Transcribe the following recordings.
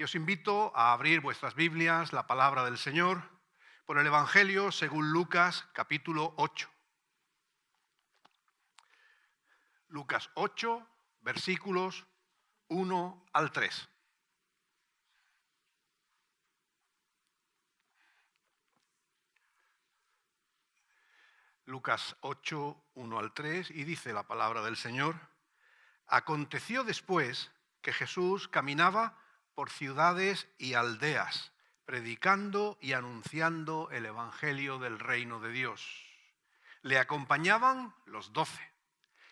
Y os invito a abrir vuestras Biblias, la palabra del Señor, por el Evangelio según Lucas, capítulo 8. Lucas 8, versículos 1 al 3. Lucas 8, 1 al 3, y dice la palabra del Señor: Aconteció después que Jesús caminaba por ciudades y aldeas, predicando y anunciando el evangelio del reino de Dios. Le acompañaban los 12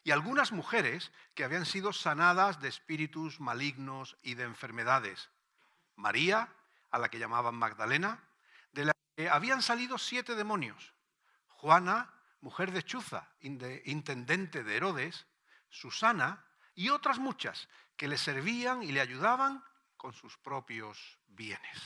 y algunas mujeres que habían sido sanadas de espíritus malignos y de enfermedades. María, a la que llamaban Magdalena, de la que habían salido 7 demonios. Juana, mujer de Chuza, intendente de Herodes, Susana y otras muchas que le servían y le ayudaban con sus propios bienes.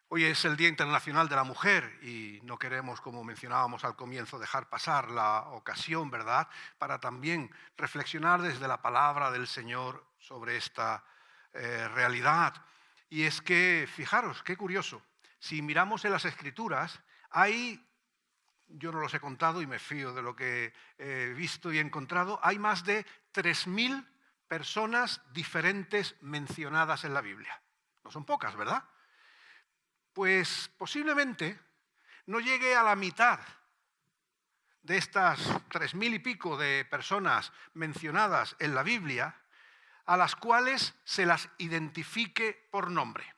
Hoy es el Día Internacional de la Mujer y no queremos, como mencionábamos al comienzo, dejar pasar la ocasión, ¿verdad?, para también reflexionar desde la palabra del Señor sobre esta realidad. Y es que, fijaros, qué curioso, si miramos en las Escrituras, yo no los he contado y me fío de lo que he visto y he encontrado, hay más de 3.000 personas diferentes mencionadas en la Biblia. No son pocas, ¿verdad? Pues posiblemente no llegue a la mitad de estas 3.000 y pico de personas mencionadas en la Biblia a las cuales se las identifique por nombre.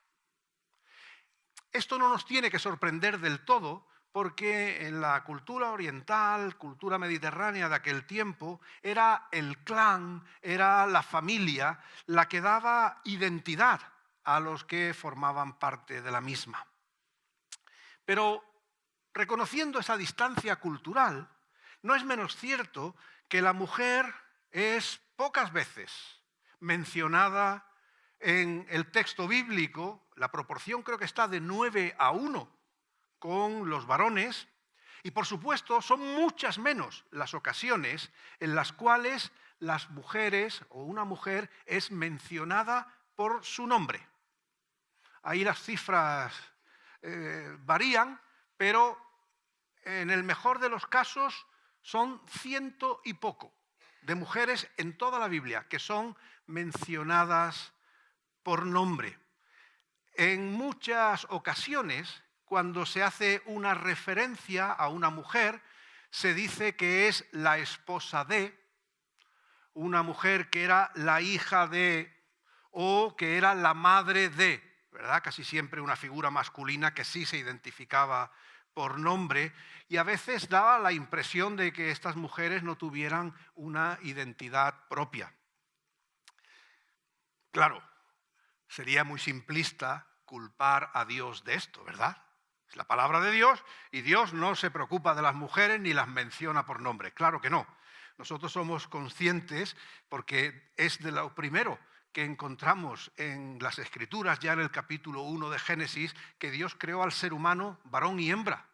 Esto no nos tiene que sorprender del todo porque en la cultura oriental, cultura mediterránea de aquel tiempo, era el clan, era la familia la que daba identidad a los que formaban parte de la misma. Pero reconociendo esa distancia cultural, no es menos cierto que la mujer es pocas veces mencionada en el texto bíblico. La proporción creo que está de 9-1 con los varones, y por supuesto son muchas menos las ocasiones en las cuales las mujeres o una mujer es mencionada por su nombre. Ahí las cifras varían, pero en el mejor de los casos son 100 y poco de mujeres en toda la Biblia que son mencionadas por nombre. En muchas ocasiones, cuando se hace una referencia a una mujer, se dice que es la esposa de, una mujer que era la hija de, o que era la madre de, ¿verdad? Casi siempre una figura masculina que sí se identificaba por nombre, y a veces daba la impresión de que estas mujeres no tuvieran una identidad propia. Claro, sería muy simplista culpar a Dios de esto, ¿verdad? Es la palabra de Dios y Dios no se preocupa de las mujeres ni las menciona por nombre. Claro que no. Nosotros somos conscientes, porque es de lo primero que encontramos en las Escrituras, ya en el capítulo 1 de Génesis, que Dios creó al ser humano varón y hembra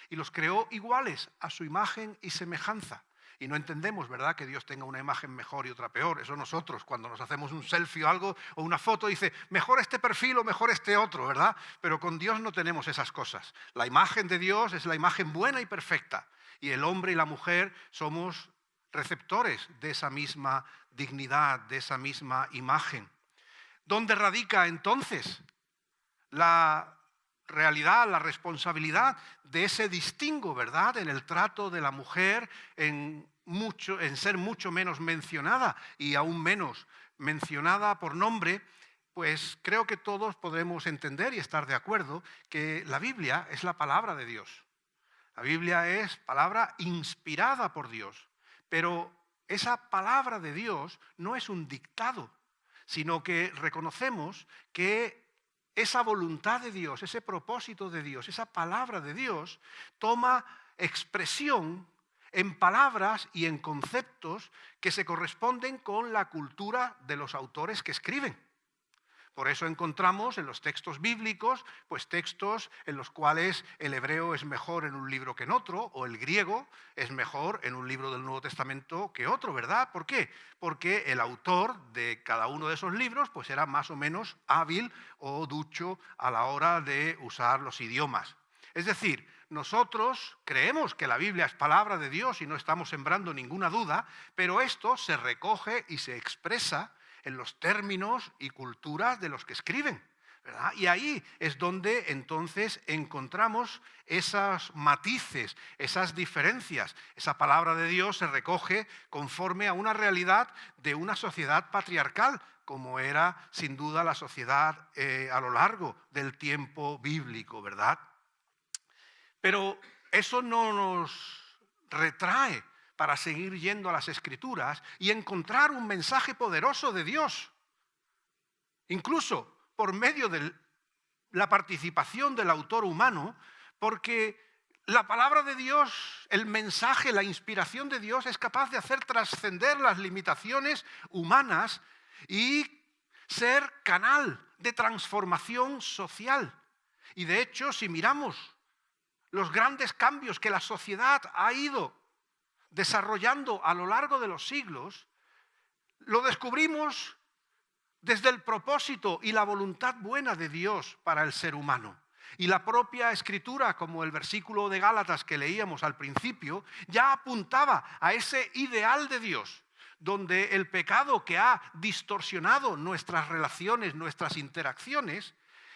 y los creó iguales a su imagen y semejanza. Y no entendemos, ¿verdad?, que Dios tenga una imagen mejor y otra peor. Eso nosotros, cuando nos hacemos un selfie o algo, o una foto, dice, mejor este perfil o mejor este otro, ¿verdad? Pero con Dios no tenemos esas cosas. La imagen de Dios es la imagen buena y perfecta. Y el hombre y la mujer somos receptores de esa misma dignidad, de esa misma imagen. ¿Dónde radica entonces la realidad, la responsabilidad de ese distingo, ¿verdad?, en el trato de la mujer, en ser mucho menos mencionada y aún menos mencionada por nombre? Pues creo que todos podemos entender y estar de acuerdo que la Biblia es la palabra de Dios. La Biblia es palabra inspirada por Dios, pero esa palabra de Dios no es un dictado, sino que reconocemos que esa voluntad de Dios, ese propósito de Dios, esa palabra de Dios toma expresión en palabras y en conceptos que se corresponden con la cultura de los autores que escriben. Por eso encontramos en los textos bíblicos, pues textos en los cuales el hebreo es mejor en un libro que en otro, o el griego es mejor en un libro del Nuevo Testamento que otro, ¿verdad? ¿Por qué? Porque el autor de cada uno de esos libros pues era más o menos hábil o ducho a la hora de usar los idiomas. Es decir, nosotros creemos que la Biblia es palabra de Dios y no estamos sembrando ninguna duda, pero esto se recoge y se expresa en los términos y culturas de los que escriben, ¿verdad? Y ahí es donde entonces encontramos esos matices, esas diferencias. Esa palabra de Dios se recoge conforme a una realidad de una sociedad patriarcal, como era sin duda la sociedad a lo largo del tiempo bíblico, ¿verdad? Pero eso no nos retrae para seguir yendo a las Escrituras y encontrar un mensaje poderoso de Dios, incluso por medio de la participación del autor humano, porque la palabra de Dios, el mensaje, la inspiración de Dios es capaz de hacer trascender las limitaciones humanas y ser canal de transformación social. Y de hecho, si miramos los grandes cambios que la sociedad ha ido desarrollando a lo largo de los siglos, lo descubrimos desde el propósito y la voluntad buena de Dios para el ser humano. Y la propia Escritura, como el versículo de Gálatas que leíamos al principio, ya apuntaba a ese ideal de Dios, donde el pecado que ha distorsionado nuestras relaciones, nuestras interacciones,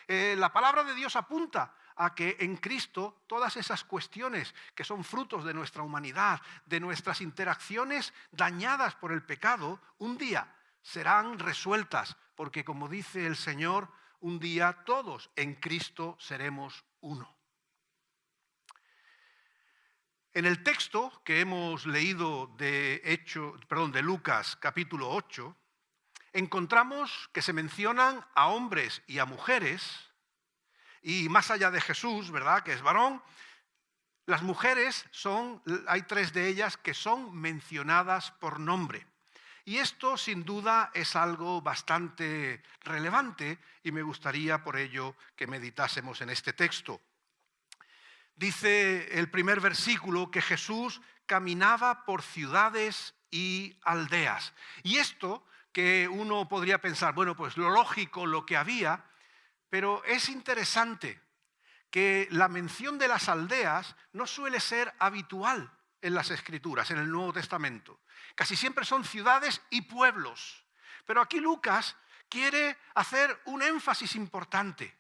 la palabra de Dios apunta a que en Cristo todas esas cuestiones que son frutos de nuestra humanidad, de nuestras interacciones dañadas por el pecado, un día serán resueltas, porque como dice el Señor, un día todos en Cristo seremos uno. En el texto que hemos leído de Lucas capítulo 8, encontramos que se mencionan a hombres y a mujeres. Y más allá de Jesús, ¿verdad?, que es varón, las mujeres hay 3 de ellas que son mencionadas por nombre. Y esto sin duda es algo bastante relevante y me gustaría por ello que meditásemos en este texto. Dice el primer versículo que Jesús caminaba por ciudades y aldeas. Y esto que uno podría pensar, bueno, pues lo lógico, lo que había. Pero es interesante que la mención de las aldeas no suele ser habitual en las Escrituras, en el Nuevo Testamento. Casi siempre son ciudades y pueblos. Pero aquí Lucas quiere hacer un énfasis importante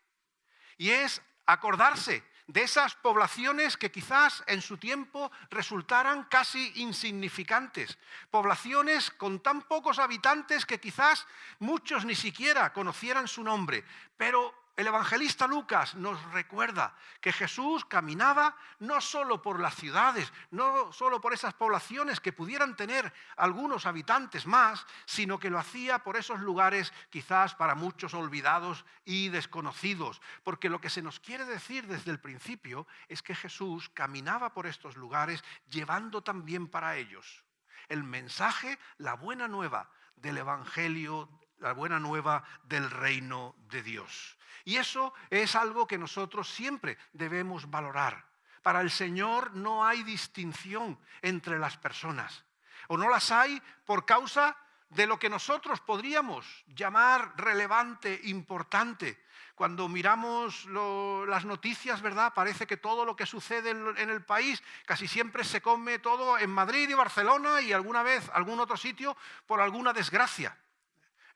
y es acordarse de esas poblaciones que quizás en su tiempo resultaran casi insignificantes, poblaciones con tan pocos habitantes que quizás muchos ni siquiera conocieran su nombre, pero el evangelista Lucas nos recuerda que Jesús caminaba no solo por las ciudades, no solo por esas poblaciones que pudieran tener algunos habitantes más, sino que lo hacía por esos lugares quizás para muchos olvidados y desconocidos. Porque lo que se nos quiere decir desde el principio es que Jesús caminaba por estos lugares llevando también para ellos el mensaje, la buena nueva del evangelio, la buena nueva del reino de Dios. Y eso es algo que nosotros siempre debemos valorar. Para el Señor no hay distinción entre las personas. O no las hay por causa de lo que nosotros podríamos llamar relevante, importante. Cuando miramos las noticias, ¿verdad?, parece que todo lo que sucede en el país casi siempre se come todo en Madrid y Barcelona y alguna vez algún otro sitio por alguna desgracia.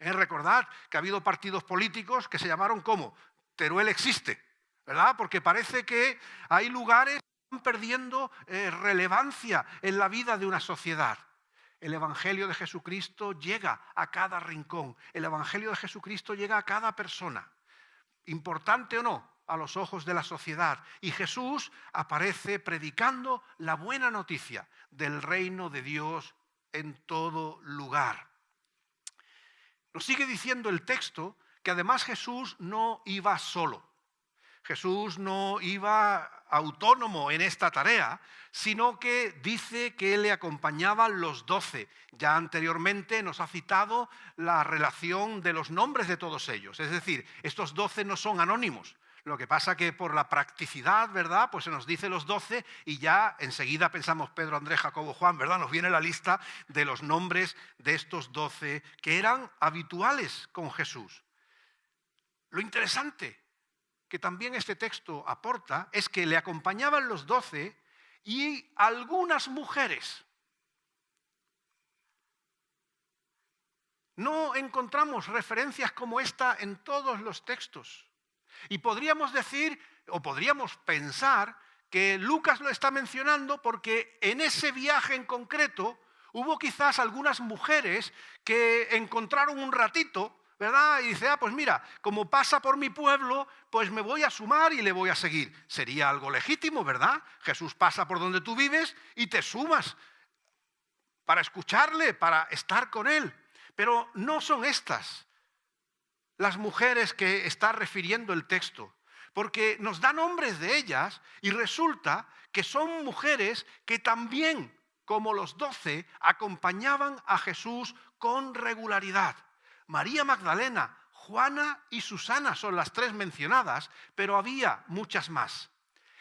Recordad que ha habido partidos políticos que se llamaron ¿cómo? Teruel existe, ¿verdad? Porque parece que hay lugares que están perdiendo relevancia en la vida de una sociedad. El Evangelio de Jesucristo llega a cada rincón. El Evangelio de Jesucristo llega a cada persona. Importante o no, a los ojos de la sociedad. Y Jesús aparece predicando la buena noticia del reino de Dios en todo lugar. Nos sigue diciendo el texto que además Jesús no iba solo. Jesús no iba autónomo en esta tarea, sino que dice que le acompañaban los 12. Ya anteriormente nos ha citado la relación de los nombres de todos ellos. Es decir, estos 12 no son anónimos. Lo que pasa que por la practicidad, ¿verdad? Pues se nos dice los 12 y ya enseguida pensamos Pedro, Andrés, Jacobo, Juan, ¿verdad? Nos viene la lista de los nombres de estos 12 que eran habituales con Jesús. Lo interesante que también este texto aporta es que le acompañaban los 12 y algunas mujeres. No encontramos referencias como esta en todos los textos. Y podríamos decir, o podríamos pensar, que Lucas lo está mencionando porque en ese viaje en concreto hubo quizás algunas mujeres que encontraron un ratito, ¿verdad? Y dice, pues mira, como pasa por mi pueblo, pues me voy a sumar y le voy a seguir. Sería algo legítimo, ¿verdad? Jesús pasa por donde tú vives y te sumas para escucharle, para estar con él. Pero no son estas las mujeres que está refiriendo el texto, porque nos da nombres de ellas y resulta que son mujeres que también, como los 12, acompañaban a Jesús con regularidad. María Magdalena, Juana y Susana son las 3 mencionadas, pero había muchas más.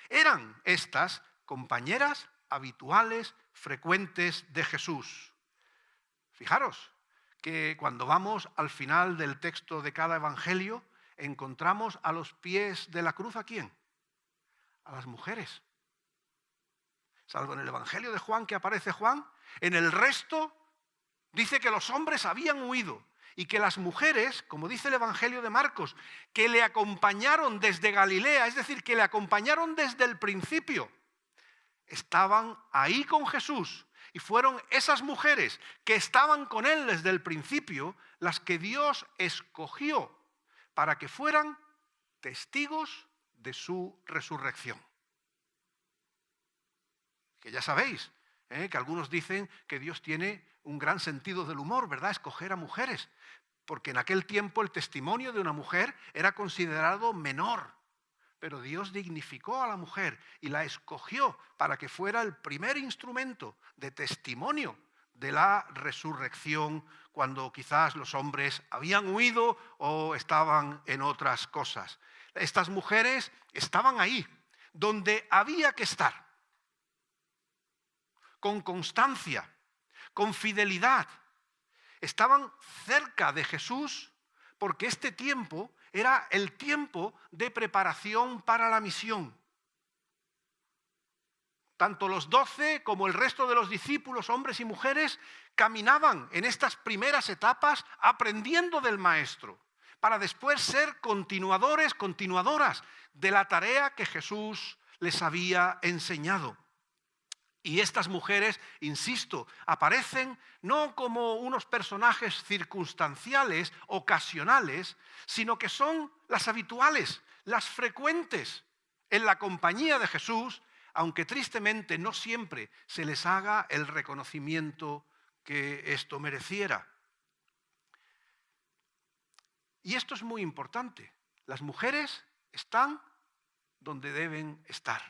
Eran estas compañeras habituales, frecuentes de Jesús. Fijaros que cuando vamos al final del texto de cada evangelio, encontramos a los pies de la cruz ¿a quién? A las mujeres. Salvo en el evangelio de Juan, que aparece Juan, en el resto dice que los hombres habían huido y que las mujeres, como dice el evangelio de Marcos, que le acompañaron desde Galilea, es decir, que le acompañaron desde el principio, estaban ahí con Jesús. Y fueron esas mujeres que estaban con él desde el principio las que Dios escogió para que fueran testigos de su resurrección. Que ya sabéis, que algunos dicen que Dios tiene un gran sentido del humor, ¿verdad? Escoger a mujeres, porque en aquel tiempo el testimonio de una mujer era considerado menor. Pero Dios dignificó a la mujer y la escogió para que fuera el primer instrumento de testimonio de la resurrección cuando quizás los hombres habían huido o estaban en otras cosas. Estas mujeres estaban ahí, donde había que estar, con constancia, con fidelidad. Estaban cerca de Jesús porque este tiempo era el tiempo de preparación para la misión. Tanto los 12 como el resto de los discípulos, hombres y mujeres, caminaban en estas primeras etapas aprendiendo del Maestro, para después ser continuadores, continuadoras de la tarea que Jesús les había enseñado. Y estas mujeres, insisto, aparecen no como unos personajes circunstanciales, ocasionales, sino que son las habituales, las frecuentes en la compañía de Jesús, aunque tristemente no siempre se les haga el reconocimiento que esto mereciera. Y esto es muy importante. Las mujeres están donde deben estar.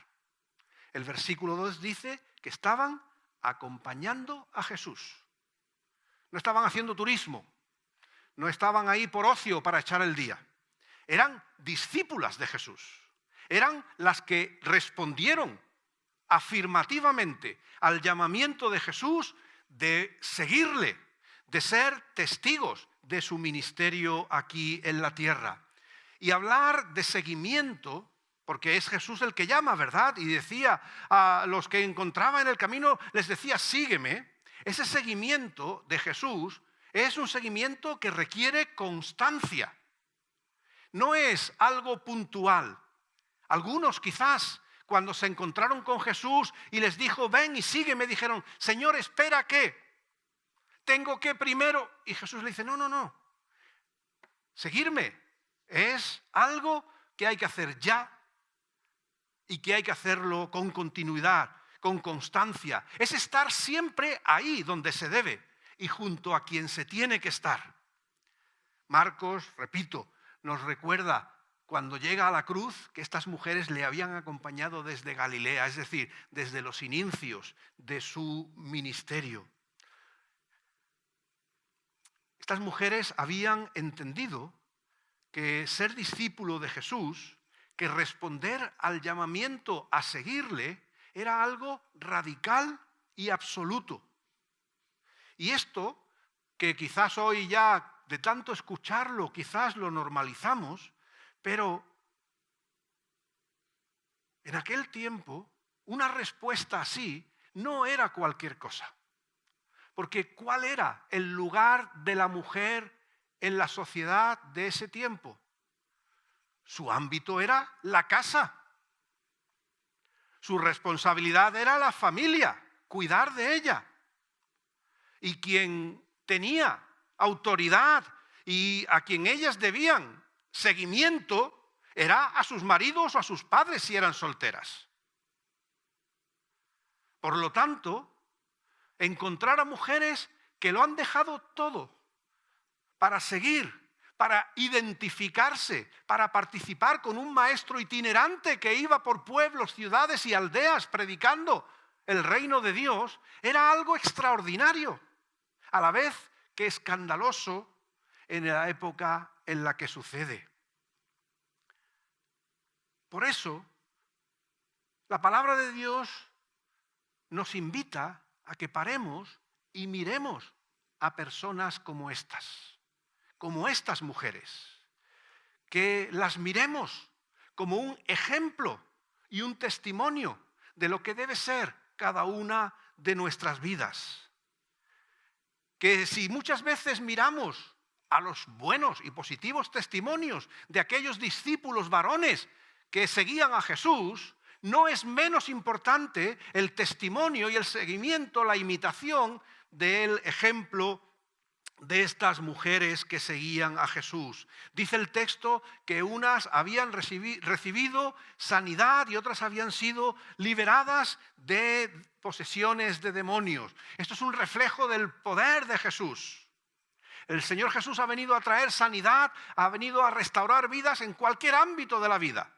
El versículo 2 dice que estaban acompañando a Jesús. No estaban haciendo turismo, no estaban ahí por ocio para echar el día. Eran discípulas de Jesús. Eran las que respondieron afirmativamente al llamamiento de Jesús de seguirle, de ser testigos de su ministerio aquí en la tierra. Y hablar de seguimiento, porque es Jesús el que llama, ¿verdad? Y decía a los que encontraba en el camino, les decía, sígueme. Ese seguimiento de Jesús es un seguimiento que requiere constancia. No es algo puntual. Algunos quizás cuando se encontraron con Jesús y les dijo, ven y sígueme, dijeron, Señor, espera, ¿qué? Tengo que primero... Y Jesús le dice, no. Seguirme es algo que hay que hacer ya y que hay que hacerlo con continuidad, con constancia. Es estar siempre ahí donde se debe y junto a quien se tiene que estar. Marcos, repito, nos recuerda cuando llega a la cruz, que estas mujeres le habían acompañado desde Galilea, es decir, desde los inicios de su ministerio. Estas mujeres habían entendido que ser discípulo de Jesús, que responder al llamamiento a seguirle, era algo radical y absoluto. Y esto, que quizás hoy ya de tanto escucharlo, quizás lo normalizamos, pero en aquel tiempo una respuesta así no era cualquier cosa. Porque ¿cuál era el lugar de la mujer en la sociedad de ese tiempo? Su ámbito era la casa. Su responsabilidad era la familia, cuidar de ella. Y quien tenía autoridad y a quien ellas debían seguimiento era a sus maridos o a sus padres si eran solteras. Por lo tanto, encontrar a mujeres que lo han dejado todo para seguir, para identificarse, para participar con un maestro itinerante que iba por pueblos, ciudades y aldeas predicando el reino de Dios, era algo extraordinario, a la vez que escandaloso en la época en la que sucede. Por eso, la palabra de Dios nos invita a que paremos y miremos a personas como estas mujeres, que las miremos como un ejemplo y un testimonio de lo que debe ser cada una de nuestras vidas. Que si muchas veces miramos a los buenos y positivos testimonios de aquellos discípulos varones que seguían a Jesús, no es menos importante el testimonio y el seguimiento, la imitación del ejemplo de estas mujeres que seguían a Jesús. Dice el texto que unas habían recibido sanidad y otras habían sido liberadas de posesiones de demonios. Esto es un reflejo del poder de Jesús. El Señor Jesús ha venido a traer sanidad, ha venido a restaurar vidas en cualquier ámbito de la vida,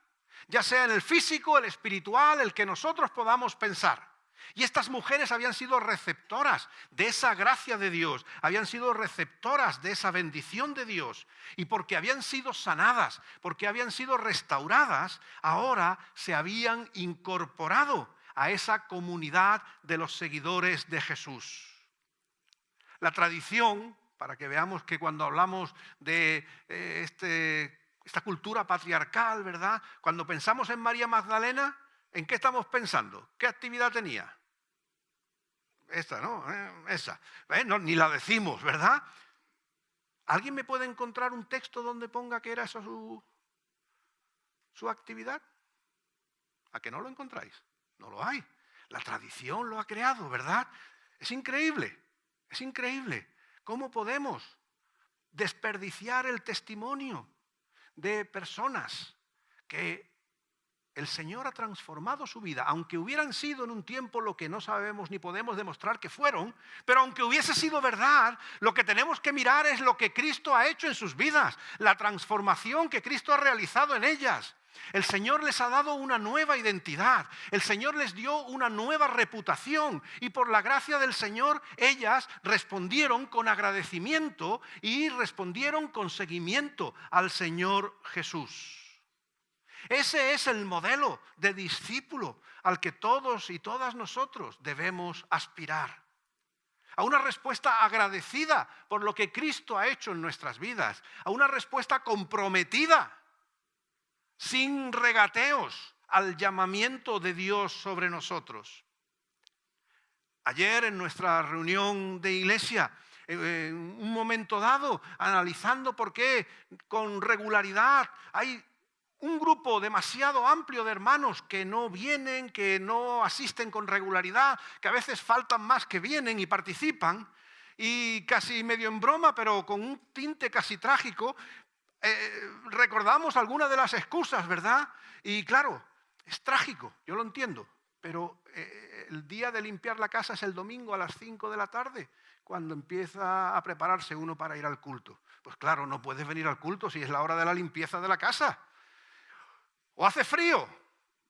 ya sea en el físico, el espiritual, el que nosotros podamos pensar. Y estas mujeres habían sido receptoras de esa gracia de Dios, habían sido receptoras de esa bendición de Dios. Y porque habían sido sanadas, porque habían sido restauradas, ahora se habían incorporado a esa comunidad de los seguidores de Jesús. La tradición, para que veamos que cuando hablamos de esta cultura patriarcal, ¿verdad? Cuando pensamos en María Magdalena, ¿en qué estamos pensando? ¿Qué actividad tenía? Esta, ¿no? Esa. No, ni la decimos, ¿verdad? ¿Alguien me puede encontrar un texto donde ponga que era eso su actividad? ¿A que no lo encontráis? No lo hay. La tradición lo ha creado, ¿verdad? Es increíble, es increíble. ¿Cómo podemos desperdiciar el testimonio de personas que el Señor ha transformado su vida, aunque hubieran sido en un tiempo lo que no sabemos ni podemos demostrar que fueron, pero aunque hubiese sido verdad, lo que tenemos que mirar es lo que Cristo ha hecho en sus vidas, la transformación que Cristo ha realizado en ellas. El Señor les ha dado una nueva identidad, el Señor les dio una nueva reputación y por la gracia del Señor ellas respondieron con agradecimiento y respondieron con seguimiento al Señor Jesús. Ese es el modelo de discípulo al que todos y todas nosotros debemos aspirar. A una respuesta agradecida por lo que Cristo ha hecho en nuestras vidas. A una respuesta comprometida, sin regateos, al llamamiento de Dios sobre nosotros. Ayer en nuestra reunión de iglesia, en un momento dado, analizando por qué con regularidad hay un grupo demasiado amplio de hermanos que no vienen, que no asisten con regularidad, que a veces faltan más que vienen y participan, y casi medio en broma, pero con un tinte casi trágico, recordamos algunas de las excusas, ¿verdad? Y claro, es trágico, yo lo entiendo, pero el día de limpiar la casa es el domingo a las 5 de la tarde, cuando empieza a prepararse uno para ir al culto. Pues claro, no puedes venir al culto si es la hora de la limpieza de la casa. ¿O hace frío?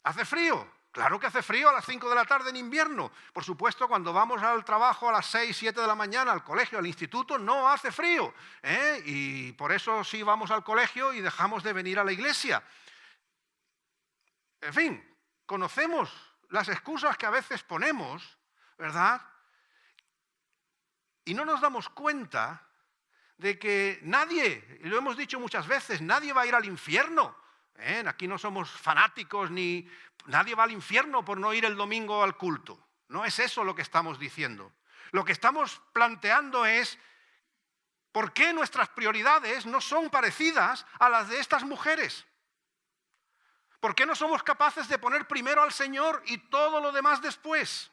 ¿Hace frío? Claro que hace frío a las 5 de la tarde en invierno. Por supuesto, cuando vamos al trabajo a las 6, 7 de la mañana, al colegio, al instituto, no hace frío, ¿eh? Y por eso sí vamos al colegio y dejamos de venir a la iglesia. En fin, conocemos las excusas que a veces ponemos, ¿verdad? Y no nos damos cuenta de que nadie, y lo hemos dicho muchas veces, nadie va a ir al infierno. Aquí no somos fanáticos ni nadie va al infierno por no ir el domingo al culto. No es eso lo que estamos diciendo. Lo que estamos planteando es por qué nuestras prioridades no son parecidas a las de estas mujeres. ¿Por qué no somos capaces de poner primero al Señor y todo lo demás después?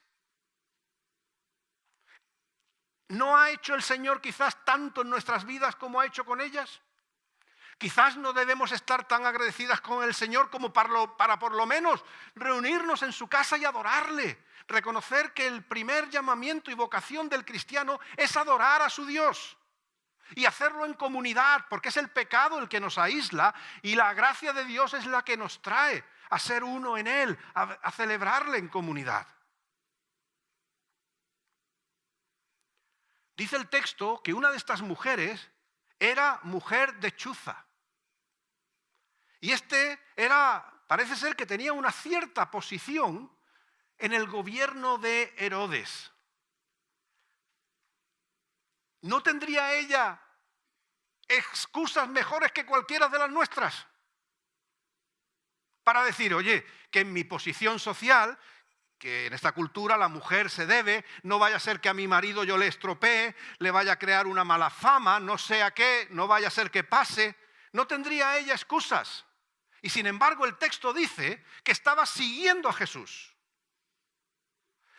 ¿No ha hecho el Señor quizás tanto en nuestras vidas como ha hecho con ellas? Quizás no debemos estar tan agradecidas con el Señor como para por lo menos reunirnos en su casa y adorarle. Reconocer que el primer llamamiento y vocación del cristiano es adorar a su Dios. Y hacerlo en comunidad, porque es el pecado el que nos aísla y la gracia de Dios es la que nos trae a ser uno en Él, a celebrarle en comunidad. Dice el texto que una de estas mujeres era mujer de Chuza. Y parece ser que tenía una cierta posición en el gobierno de Herodes. ¿No tendría ella excusas mejores que cualquiera de las nuestras? Para decir, oye, que en mi posición social, que en esta cultura la mujer se debe, no vaya a ser que a mi marido yo le estropee, le vaya a crear una mala fama, no sea qué, no vaya a ser que pase. No tendría ella excusas. Y sin embargo el texto dice que estaba siguiendo a Jesús.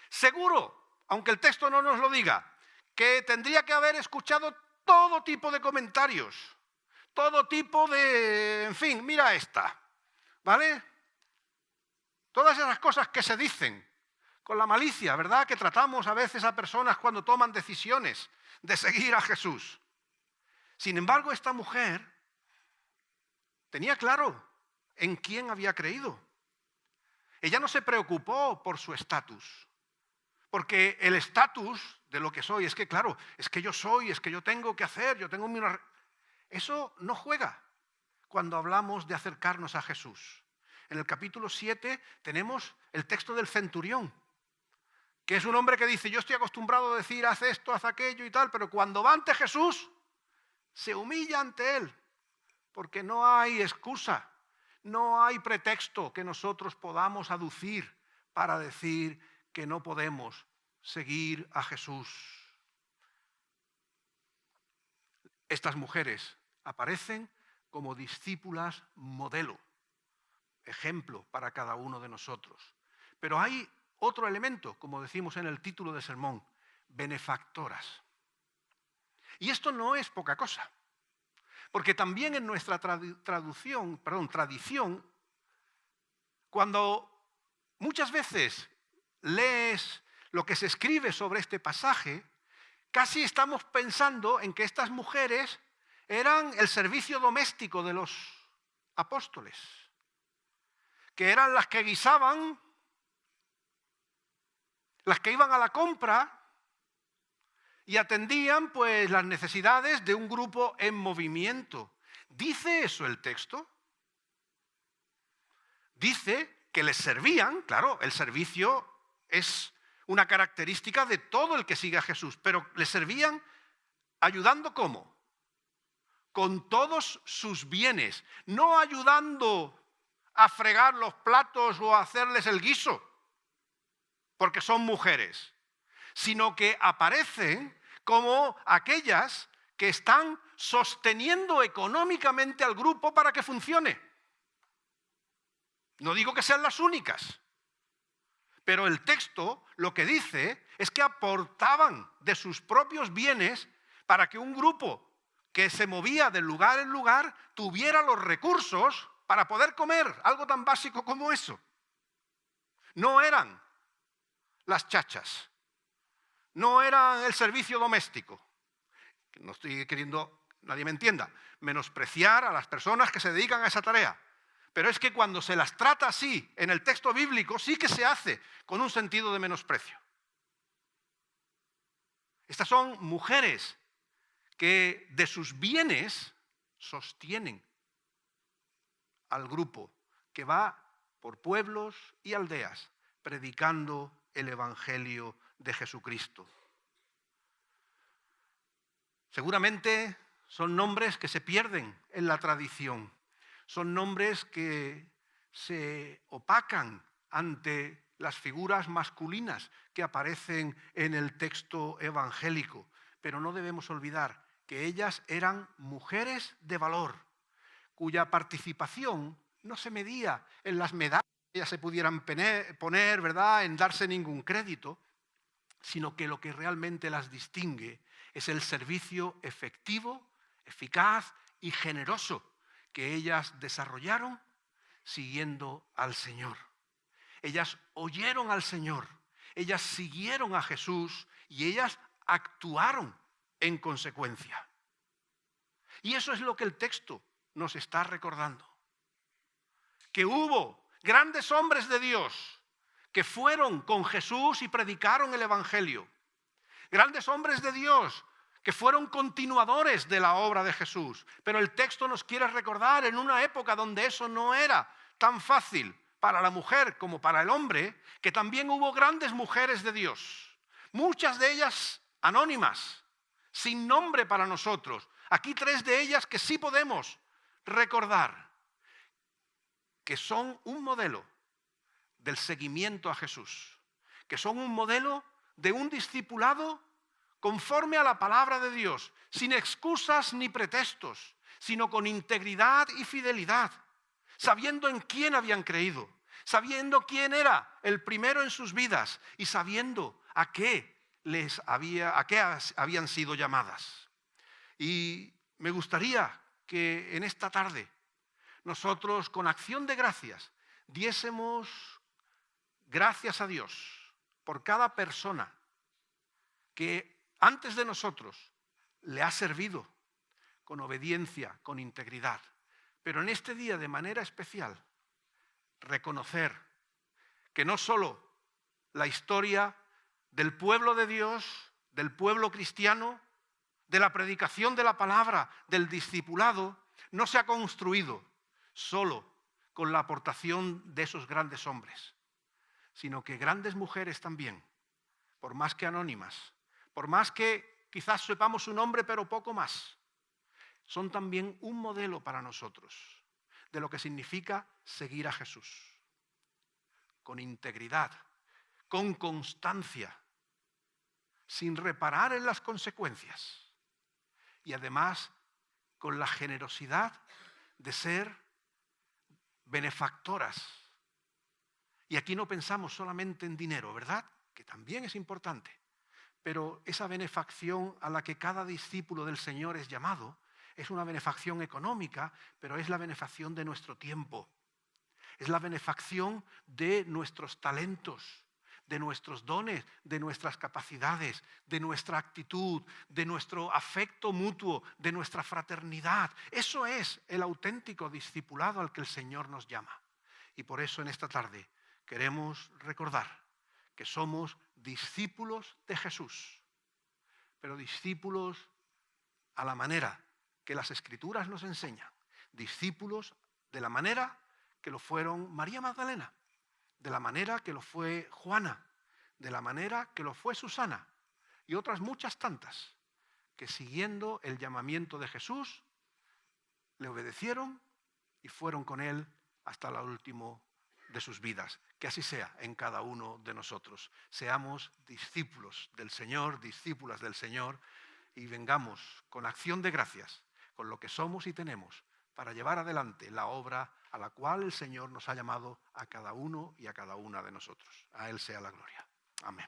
Seguro, aunque el texto no nos lo diga, que tendría que haber escuchado todo tipo de comentarios, todo tipo de, en fin, mira esta, ¿vale? Todas esas cosas que se dicen con la malicia, ¿verdad? Que tratamos a veces a personas cuando toman decisiones de seguir a Jesús. Sin embargo, esta mujer tenía claro en quién había creído. Ella no se preocupó por su estatus, porque el estatus de lo que soy es que, claro, es que yo soy, es que yo tengo que hacer, yo tengo una... Eso no juega cuando hablamos de acercarnos a Jesús. En el capítulo 7 tenemos el texto del centurión, que es un hombre que dice, yo estoy acostumbrado a decir, haz esto, haz aquello y tal, pero cuando va ante Jesús, se humilla ante él, porque no hay excusa, no hay pretexto que nosotros podamos aducir para decir que no podemos seguir a Jesús. Estas mujeres aparecen como discípulas modelo, ejemplo para cada uno de nosotros. Pero hay otro elemento, como decimos en el título del sermón, benefactoras. Y esto no es poca cosa, porque también en nuestra tradición, cuando muchas veces lees lo que se escribe sobre este pasaje, casi estamos pensando en que estas mujeres eran el servicio doméstico de los apóstoles, que eran las que guisaban, las que iban a la compra y atendían pues las necesidades de un grupo en movimiento. ¿Dice eso el texto? Dice que les servían, claro, el servicio es una característica de todo el que sigue a Jesús, pero les servían ayudando ¿cómo? Con todos sus bienes, no ayudando a fregar los platos o a hacerles el guiso, porque son mujeres, sino que aparecen como aquellas que están sosteniendo económicamente al grupo para que funcione. No digo que sean las únicas, pero el texto lo que dice es que aportaban de sus propios bienes para que un grupo que se movía de lugar en lugar tuviera los recursos para poder comer, algo tan básico como eso. No eran las chachas, no eran el servicio doméstico. No estoy queriendo, nadie me entienda, menospreciar a las personas que se dedican a esa tarea. Pero es que cuando se las trata así en el texto bíblico, sí que se hace con un sentido de menosprecio. Estas son mujeres que de sus bienes sostienen al grupo que va por pueblos y aldeas predicando el Evangelio de Jesucristo. Seguramente son nombres que se pierden en la tradición, son nombres que se opacan ante las figuras masculinas que aparecen en el texto evangélico, pero no debemos olvidar que ellas eran mujeres de valor, cuya participación no se medía en las medallas que ellas se pudieran poner, ¿verdad?, en darse ningún crédito, sino que lo que realmente las distingue es el servicio efectivo, eficaz y generoso que ellas desarrollaron siguiendo al Señor. Ellas oyeron al Señor, ellas siguieron a Jesús y ellas actuaron en consecuencia. Y eso es lo que el texto nos está recordando. Que hubo grandes hombres de Dios que fueron con Jesús y predicaron el Evangelio. Grandes hombres de Dios que fueron continuadores de la obra de Jesús. Pero el texto nos quiere recordar en una época donde eso no era tan fácil para la mujer como para el hombre, que también hubo grandes mujeres de Dios. Muchas de ellas anónimas, sin nombre para nosotros. Aquí 3 de ellas que sí podemos recordar, que son un modelo del seguimiento a Jesús, que son un modelo de un discipulado conforme a la palabra de Dios, sin excusas ni pretextos, sino con integridad y fidelidad, sabiendo en quién habían creído, sabiendo quién era el primero en sus vidas y sabiendo a qué habían sido llamadas. Y me gustaría que en esta tarde nosotros, con acción de gracias, diésemos gracias a Dios por cada persona que antes de nosotros le ha servido con obediencia, con integridad. Pero en este día, de manera especial, reconocer que no solo la historia del pueblo de Dios, del pueblo cristiano, de la predicación de la palabra, del discipulado, no se ha construido solo con la aportación de esos grandes hombres, sino que grandes mujeres también, por más que anónimas, por más que quizás sepamos su nombre pero poco más, son también un modelo para nosotros de lo que significa seguir a Jesús, con integridad, con constancia, sin reparar en las consecuencias y además con la generosidad de ser benefactoras. Y aquí no pensamos solamente en dinero, ¿verdad?, que también es importante, pero esa benefacción a la que cada discípulo del Señor es llamado es una benefacción económica, pero es la benefacción de nuestro tiempo, es la benefacción de nuestros talentos, de nuestros dones, de nuestras capacidades, de nuestra actitud, de nuestro afecto mutuo, de nuestra fraternidad. Eso es el auténtico discipulado al que el Señor nos llama. Y por eso en esta tarde queremos recordar que somos discípulos de Jesús, pero discípulos a la manera que las Escrituras nos enseñan, discípulos de la manera que lo fueron María Magdalena, de la manera que lo fue Juana, de la manera que lo fue Susana y otras muchas tantas que siguiendo el llamamiento de Jesús le obedecieron y fueron con él hasta el último de sus vidas. Que así sea en cada uno de nosotros. Seamos discípulos del Señor, discípulas del Señor y vengamos con acción de gracias, con lo que somos y tenemos, para llevar adelante la obra a la cual el Señor nos ha llamado a cada uno y a cada una de nosotros. A Él sea la gloria. Amén.